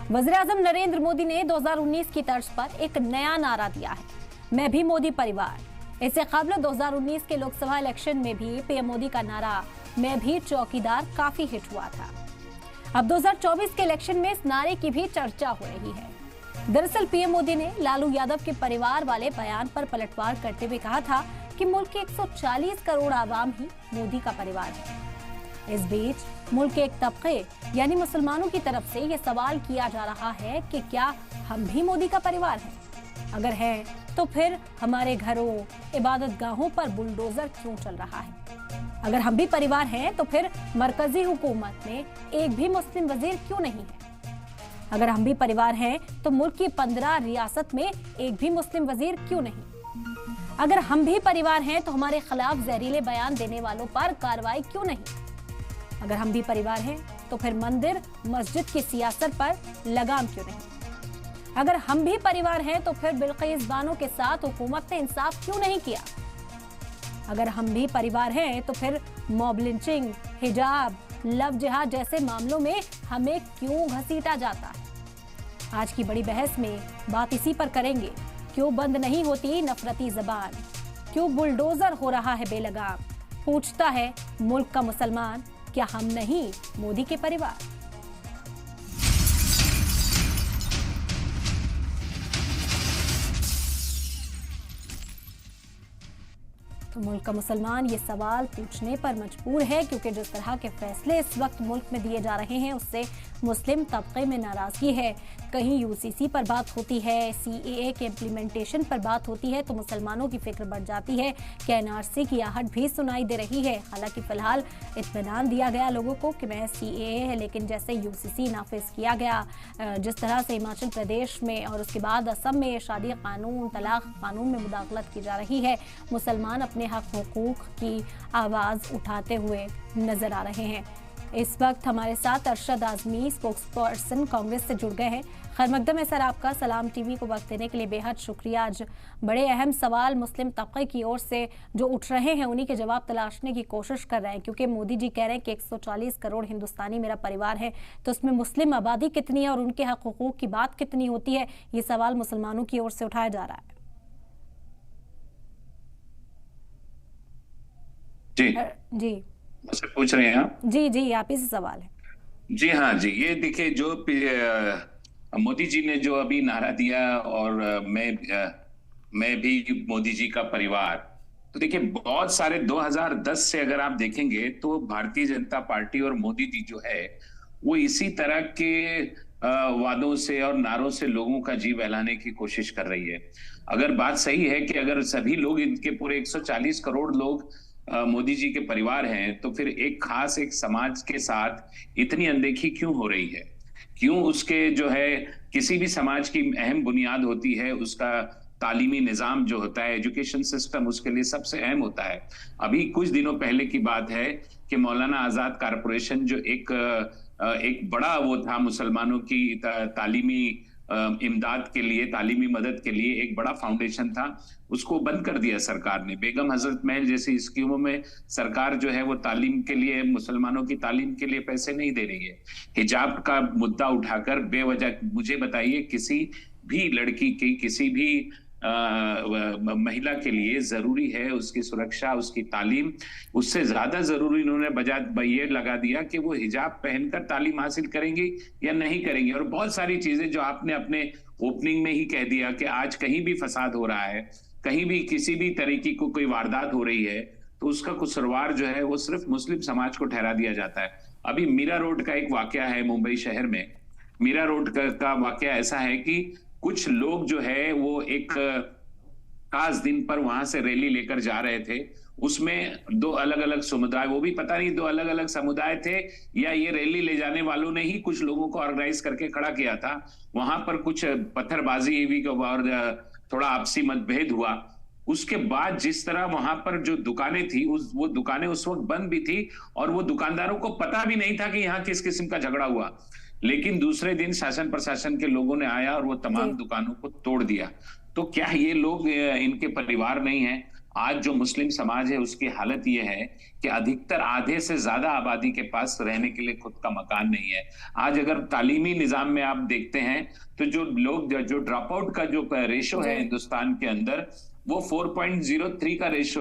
वज़ीर-ए-आज़म नरेंद्र मोदी ने 2019 की तर्ज पर एक नया नारा दिया है, मैं भी मोदी परिवार। इससे कबल 2019 के लोकसभा इलेक्शन में भी पीएम मोदी का नारा मैं भी चौकीदार काफी हिट हुआ था। अब 2024 के इलेक्शन में इस नारे की भी चर्चा हो रही है। दरअसल पीएम मोदी ने लालू यादव के परिवार वाले बयान पर पलटवार करते हुए कहा था कि मुल्क के 140 करोड़ आवाम ही मोदी का परिवार है। इस बीच मुल्क के एक तबके यानी मुसलमानों की तरफ से ये सवाल किया जा रहा है कि क्या हम भी मोदी का परिवार हैं? अगर है तो फिर हमारे घरों, इबादत गाहों पर बुलडोजर क्यों चल रहा है? अगर हम भी परिवार हैं तो फिर मरकजी हुकूमत में एक भी मुस्लिम वजीर क्यों नहीं है? अगर हम भी परिवार हैं तो मुल्क की 15 रियासत में एक भी मुस्लिम वजीर क्यों नहीं? अगर हम भी परिवार हैं तो हमारे खिलाफ जहरीले बयान देने वालों पर कार्रवाई क्यों नहीं? अगर हम भी परिवार हैं तो फिर मंदिर मस्जिद की सियासत पर लगाम क्यों नहीं? अगर हम भी परिवार हैं तो फिर बिल्किस बानो के साथ हुकूमत ने इंसाफ क्यों नहीं किया? अगर हम भी परिवार हैं तो फिर मॉब लिंचिंग, हिजाब, लव जिहाद जैसे मामलों में हमें क्यों घसीटा जाता है? आज की बड़ी बहस में बात इसी पर करेंगे। क्यों बंद नहीं होती नफरती जबान? क्यों बुलडोजर हो रहा है बेलगाम? पूछता है मुल्क का मुसलमान, क्या हम नहीं मोदी के परिवार? तो मुल्क का मुसलमान ये सवाल पूछने पर मजबूर है क्योंकि जिस तरह के फैसले इस वक्त मुल्क में दिए जा रहे हैं उससे मुस्लिम तबके में नाराजगी है। कहीं यूसीसी पर बात होती है, सीएए के इम्प्लीमेंटेशन पर बात होती है तो मुसलमानों की फिक्र बढ़ जाती है कि एनआरसी की आहट भी सुनाई दे रही है। हालांकि फिलहाल इत्मीनान दिया गया लोगों को कि महज सीएए है, लेकिन जैसे यूसीसी नाफिज किया गया, जिस तरह से हिमाचल प्रदेश में और उसके बाद असम में शादी कानून, तलाक कानून में मुदाखलत की जा रही है, मुसलमान अपने हक हुकूक की आवाज उठाते हुए नजर आ रहे हैं। इस वक्त हमारे साथ अरशद आजमी, स्पोक्स पर्सन कांग्रेस से जुड़ गए हैं। खैर मकदम है सर, आपका सलाम टीवी को वक्त देने के लिए बेहद शुक्रिया। आज बड़े अहम सवाल मुस्लिम तबके की ओर से जो उठ रहे हैं उन्हीं के जवाब तलाशने की कोशिश कर रहे हैं, क्योंकि मोदी जी कह रहे हैं कि 140 करोड़ हिंदुस्तानी मेरा परिवार है, तो उसमें मुस्लिम आबादी कितनी है और उनके हक हुकूक की बात कितनी होती है, ये सवाल मुसलमानों की ओर से उठाया जा रहा है। जी मुझसे पूछ रहे हैं आप? जी आप ही से सवाल है। जी हाँ जी, ये देखिए जो मोदी जी ने जो अभी नारा दिया और मैं भी मोदी जी का परिवार, तो देखिए बहुत सारे 2010 से अगर आप देखेंगे तो भारतीय जनता पार्टी और मोदी जी जो है वो इसी तरह के वादों से और नारों से लोगों का जी बहलाने की कोशिश कर रही है। अगर बात सही है कि अगर सभी लोग, इनके पूरे 140 करोड़ लोग मोदी जी के परिवार हैं, तो फिर एक खास एक समाज के साथ इतनी अनदेखी क्यों हो रही है? क्यों उसके जो है किसी भी समाज की अहम बुनियाद होती है उसका तालीमी निजाम जो होता है, एजुकेशन सिस्टम, उसके लिए सबसे अहम होता है। अभी कुछ दिनों पहले की बात है कि मौलाना आजाद कारपोरेशन जो एक बड़ा वो था मुसलमानों की तालीमी इमदाद के लिए, तालीमी मदद के लिए एक बड़ा फाउंडेशन था, उसको बंद कर दिया सरकार ने। बेगम हजरत महल जैसी स्कीमों में सरकार जो है वो तालीम के लिए, मुसलमानों की तालीम के लिए पैसे नहीं दे रही है। हिजाब का मुद्दा उठाकर बेवजह, मुझे बताइए किसी भी लड़की की, किसी भी महिला के लिए जरूरी है उसकी सुरक्षा, उसकी तालीम। उससे ज्यादा जरूरी इन्होंने ये लगा दिया कि वो हिजाब पहनकर तालीम हासिल करेंगी या नहीं करेंगी। और बहुत सारी चीजें जो आपने अपने ओपनिंग में ही कह दिया कि आज कहीं भी फसाद हो रहा है, कहीं भी किसी भी तरीके को कोई वारदात हो रही है, तो उसका कसूरवार जो है वो सिर्फ मुस्लिम समाज को ठहरा दिया जाता है। अभी मीरा रोड का एक वाकया है मुंबई शहर में। मीरा रोड का वाकया ऐसा है कि कुछ लोग जो है वो एक खास दिन पर वहां से रैली लेकर जा रहे थे, उसमें दो अलग अलग समुदाय, वो भी पता नहीं दो अलग अलग समुदाय थे या ये रैली ले जाने वालों ने ही कुछ लोगों को ऑर्गेनाइज करके खड़ा किया था। वहां पर कुछ पत्थरबाजी हुई और थोड़ा आपसी मतभेद हुआ। उसके बाद जिस तरह वहां पर जो दुकानें थी, वो दुकानें उस वक्त बंद भी थी और वो दुकानदारों को पता भी नहीं था कि यहाँ किस किस्म का झगड़ा हुआ। लेकिन दूसरे दिन शासन प्रशासन के लोगों ने आया और वो तमाम दुकानों को तोड़ दिया। तो क्या ये लोग इनके परिवार नहीं है? आज जो मुस्लिम समाज है उसकी हालत ये है कि अधिकतर आधे से ज्यादा आबादी के पास रहने के लिए खुद का मकान नहीं है। आज अगर तालीमी निजाम में आप देखते हैं तो जो लोग जो ड्रॉप आउट का जो रेशो है जी। हिंदुस्तान के अंदर, वो 4.03 का रेशो